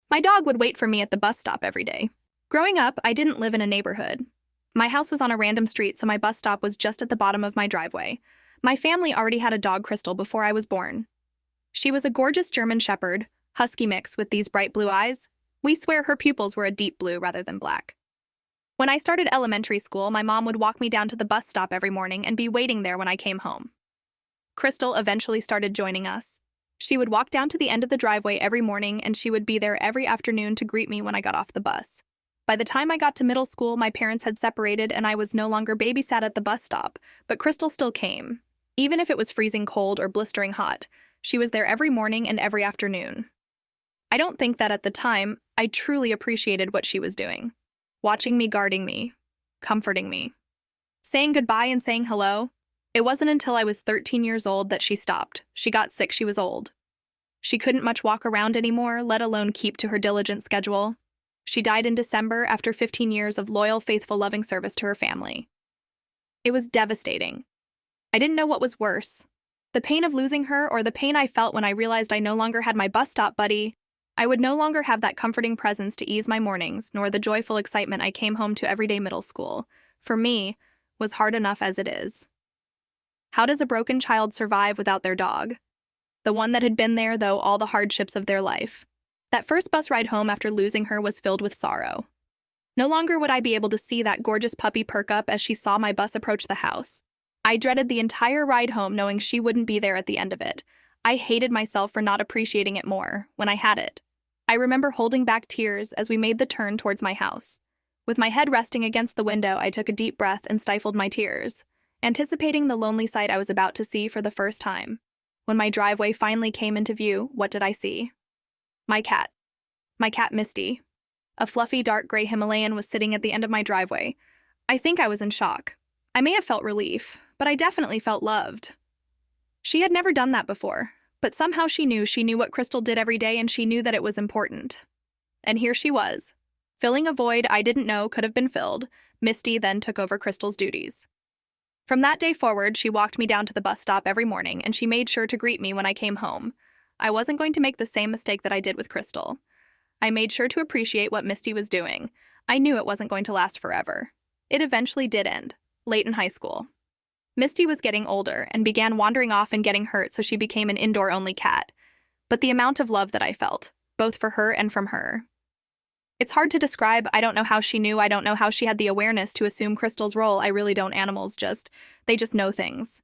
My dog would wait for me at the bus stop every day. Growing up, I didn't live in a neighborhood. My house was on a random street, so my bus stop was just at the bottom of my driveway. My family already had a dog, Crystal, before I was born. She was a gorgeous German Shepherd, husky mix with these bright blue eyes. We swear her pupils were a deep blue rather than black. When I started elementary school, my mom would walk me down to the bus stop every morning and be waiting there when I came home. Crystal eventually started joining us. She would walk down to the end of the driveway every morning, and she would be there every afternoon to greet me when I got off the bus. By the time I got to middle school, my parents had separated and I was no longer babysat at the bus stop, but Crystal still came. Even if it was freezing cold or blistering hot, she was there every morning and every afternoon. I don't think that at the time, I truly appreciated what she was doing. Watching me, guarding me, comforting me, saying goodbye and saying hello. It wasn't until I was 13 years old that she stopped. She got sick, she was old. She couldn't much walk around anymore, let alone keep to her diligent schedule. She died in December after 15 years of loyal, faithful, loving service to her family. It was devastating. I didn't know what was worse, the pain of losing her or the pain I felt when I realized I no longer had my bus stop buddy. I would no longer have that comforting presence to ease my mornings, nor the joyful excitement I came home to everyday middle school. For me, was hard enough as it is. How does a broken child survive without their dog? The one that had been there, though, all the hardships of their life. That first bus ride home after losing her was filled with sorrow. No longer would I be able to see that gorgeous puppy perk up as she saw my bus approach the house. I dreaded the entire ride home knowing she wouldn't be there at the end of it. I hated myself for not appreciating it more when I had it. I remember holding back tears as we made the turn towards my house. With my head resting against the window, I took a deep breath and stifled my tears, anticipating the lonely sight I was about to see for the first time. When my driveway finally came into view, what did I see? My cat. My cat Misty. A fluffy dark gray Himalayan was sitting at the end of my driveway. I think I was in shock. I may have felt relief, but I definitely felt loved. She had never done that before, but somehow she knew what Crystal did every day, and she knew that it was important. And here she was, filling a void I didn't know could have been filled. Misty then took over Crystal's duties. From that day forward, she walked me down to the bus stop every morning, and she made sure to greet me when I came home. I wasn't going to make the same mistake that I did with Crystal. I made sure to appreciate what Misty was doing. I knew it wasn't going to last forever. It eventually did end, late in high school. Misty was getting older and began wandering off and getting hurt, so she became an indoor-only cat. But the amount of love that I felt, both for her and from her. It's hard to describe. I don't know how she knew. I don't know how she had the awareness to assume Crystal's role. I really don't. Animals they just know things.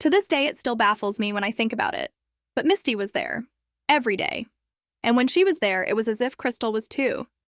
To this day, it still baffles me when I think about it. But Misty was there, every day. And when she was there, it was as if Crystal was too.